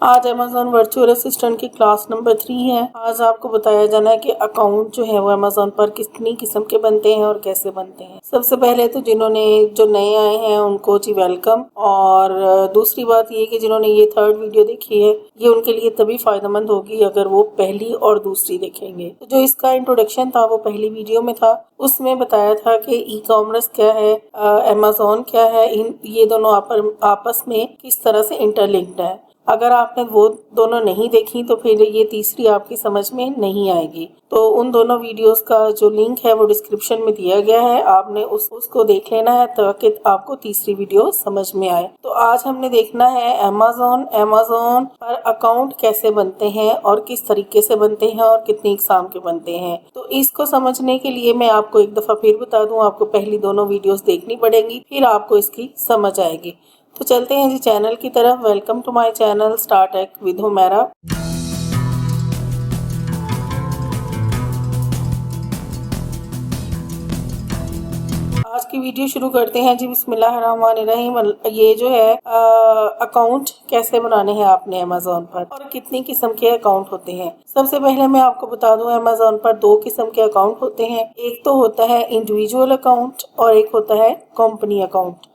आज Amazon virtual assistant की class number 3 है। आज आपको बताया जाना है कि अकाउंट जो है वो अमेज़न पर कितनी किस्म के बनते हैं और कैसे बनते हैं। सबसे पहले तो जो नए आए हैं उनको जी वेलकम। और दूसरी बात ये कि जिन्होंने ये 3rd वीडियो देखी है ये उनके लिए तभी फ़ायदेमंद होगी अगर वो पहली और दूसरी देखेंगे। तो जो इसका इंट्रोडक्शन था वो पहली वीडियो में था, उसमें बताया था कि ई कॉमर्स क्या है, अमेज़न क्या है, ये दोनों आपस में किस तरह से इंटरलिंक्ड है। अगर आपने वो दोनों नहीं देखी तो फिर ये तीसरी आपकी समझ में नहीं आएगी। तो उन दोनों वीडियोस का जो लिंक है वो डिस्क्रिप्शन में दिया गया है, आपने उसको देख लेना है ताकि आपको तीसरी वीडियो समझ में आए। तो आज हमने देखना है अमेज़न पर अकाउंट कैसे बनते हैं और किस तरीके से बनते हैं और कितनी इकसाम के बनते हैं। तो इसको समझने के लिए मैं आपको एक दफ़ा फिर बता दूं, आपको पहली दोनों वीडियोस देखनी पड़ेंगी, फिर आपको इसकी समझ आएगी। तो चलते हैं जी चैनल की तरफ। Welcome to my channel start tech with Humaira. आज की वीडियो शुरू करते हैं जी। बिस्मिल्लाहिर्रहमानिर्रहीम। ये जो है अकाउंट कैसे बनाने हैं आपने अमेज़न पर और कितनी किस्म के अकाउंट होते हैं। सबसे पहले मैं आपको बता दूं अमेज़न पर 2 किस्म के अकाउंट होते हैं। एक तो होता है इंडिविजुअल अकाउंट और एक होता है कंपनी अकाउंट।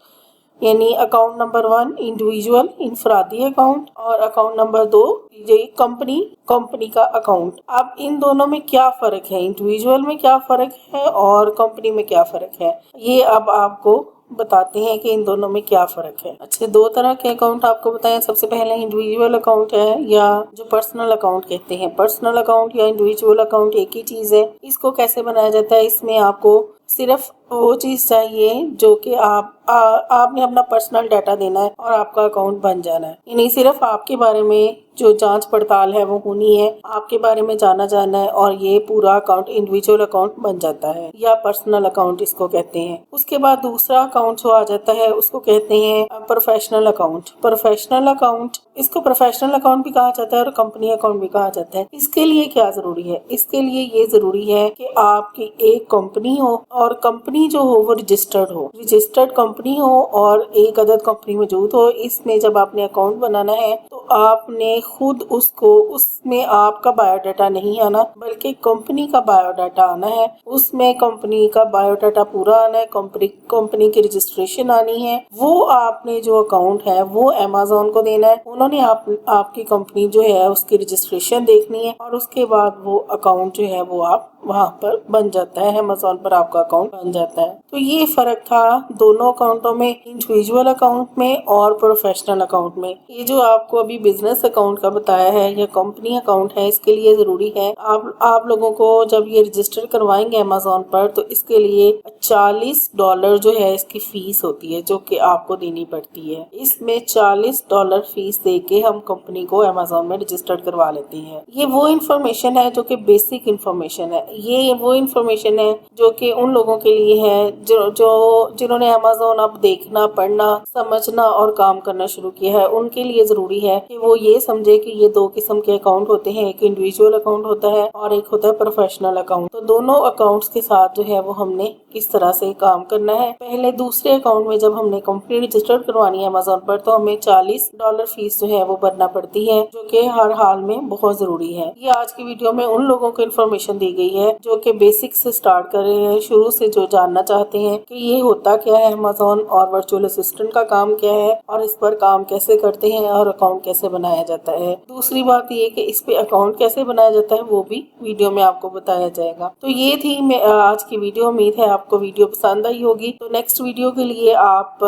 यानी अकाउंट नंबर 1 इंडिविजुअल इंफरादी अकाउंट और अकाउंट नंबर 2 ये कंपनी का अकाउंट। अब इन दोनों में क्या फ़र्क है, इंडिविजुअल में क्या फ़र्क है और कंपनी में क्या फ़र्क है, ये अब आपको बताते हैं कि इन दोनों में क्या फ़र्क है। अच्छे 2 तरह के अकाउंट आपको बताएं। सबसे पहले इंडिविजुअल अकाउंट है या जो पर्सनल अकाउंट कहते हैं। पर्सनल अकाउंट या इंडिविजुअल अकाउंट एक ही चीज़ है। इसको कैसे बनाया जाता है, इसमें आपको सिर्फ वो चीज़ चाहिए जो कि आपने अपना पर्सनल डाटा देना है और आपका अकाउंट बन जाना है। यानी सिर्फ आपके बारे में जो जांच पड़ताल है वो होनी है, आपके बारे में जाना है और ये पूरा अकाउंट इंडिविजुअल अकाउंट बन जाता है या पर्सनल अकाउंट इसको कहते हैं। उसके बाद दूसरा अकाउंट जो आ जाता है उसको कहते हैं प्रोफेशनल अकाउंट। प्रोफेशनल अकाउंट, इसको प्रोफेशनल अकाउंट भी कहा जाता है और कंपनी अकाउंट भी कहा जाता है। इसके लिए क्या जरूरी है, इसके लिए ये जरूरी है कि आपकी एक कंपनी हो और कंपनी जो हो वो रजिस्टर्ड कंपनी हो और एक अदद कंपनी मौजूद हो। इसमें जब आपने अकाउंट बनाना है तो आपने खुद उसमें आपका बायोडाटा नहीं आना बल्कि कंपनी का बायोडाटा आना है। उसमें कंपनी का बायोडाटा पूरा आना है, कंपनी की रजिस्ट्रेशन आनी है। वो आपने जो अकाउंट है वो अमेज़न को देना है। उन्होंने आपकी कंपनी जो है उसकी रजिस्ट्रेशन देखनी है और उसके बाद वो अकाउंट जो है वो आप वहाँ पर बन जाता है, अमेज़न पर आपका अकाउंट बन जाता है। तो ये फर्क था दोनों अकाउंटों में, इंडिविजुअल अकाउंट में और प्रोफेशनल अकाउंट में। ये जो आपको अभी बिजनेस अकाउंट का बताया है या कंपनी अकाउंट है, इसके लिए जरूरी है आप लोगों को जब ये रजिस्टर करवाएंगे अमेज़न पर तो इसके लिए $40 जो है इसकी फीस होती है जो कि आपको देनी पड़ती है। इसमें $40 फीस दे के हम कंपनी को अमेज़न में रजिस्टर्ड करवा लेते हैं। ये वो इन्फॉर्मेशन है जो कि बेसिक इन्फॉर्मेशन है। ये वो इन्फॉर्मेशन है जो कि उन लोगों के लिए है जिन्होंने अमेज़न अब देखना, पढ़ना, समझना और काम करना शुरू किया है। उनके लिए जरूरी है कि वो ये समझे कि ये 2 किस्म के अकाउंट होते हैं, एक इंडिविजुअल अकाउंट होता है और एक होता है प्रोफेशनल अकाउंट। तो दोनों अकाउंट्स के साथ जो है वो हमने किस तरह से काम करना है। पहले दूसरे अकाउंट में जब हमने कंपनी रजिस्टर्ड करवानी है अमेज़न पर तो हमें $40 फीस जो है वो भरना पड़ती है जो कि हर हाल में बहुत जरूरी है। ये आज की वीडियो में उन लोगों को इन्फॉर्मेशन दी गई है जो कि बेसिक से स्टार्ट कर रहे हैं, शुरू से जो जानना चाहते हैं कि ये होता क्या है अमेज़न और वर्चुअल असिस्टेंट का काम क्या है और इस पर काम कैसे करते हैं और अकाउंट कैसे बनाया जाता है। दूसरी बात ये कि इस पे अकाउंट कैसे बनाया जाता है वो भी वीडियो में आपको बताया जाएगा। तो ये थी आज की वीडियो। उम्मीद है आपको वीडियो पसंद आई होगी। तो नेक्स्ट वीडियो के लिए आप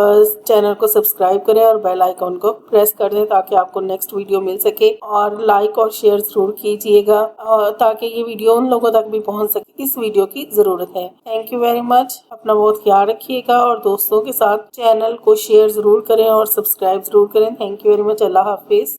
चैनल को सब्सक्राइब करें और बेल आइकॉन को प्रेस कर दें ताकि आपको नेक्स्ट वीडियो मिल सके, और लाइक और शेयर जरूर कीजिएगा ताकि ये वीडियो उन लोगों तक भी पहुंच सके इस वीडियो की जरूरत है। Thank you very much. अपना बहुत ख्याल रखिएगा और दोस्तों के साथ चैनल को शेयर जरूर करें और सब्सक्राइब जरूर करें। Thank you very much. Allah Hafiz.